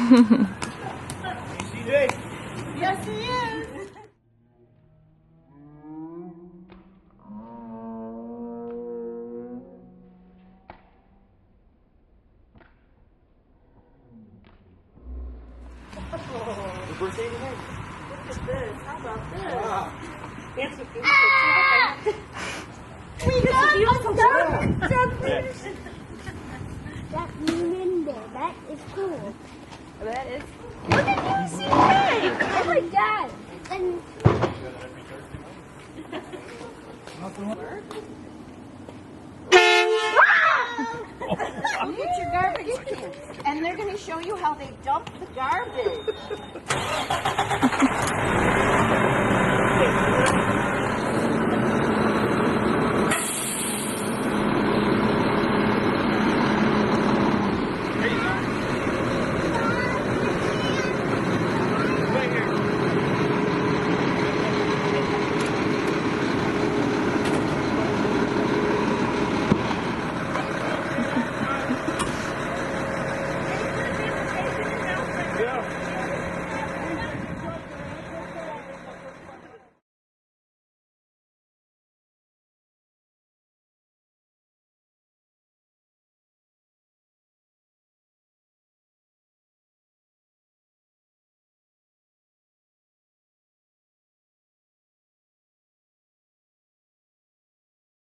CJ? Yes, he is. Your birthday today? Look at this. How about this? Wow. It's a beautiful truck. We got a beautiful truck. That remember, that is cool. That is. Look at you, CJ. Oh my god. And Look at your garbage cans. And they're going to show you how they dump the garbage.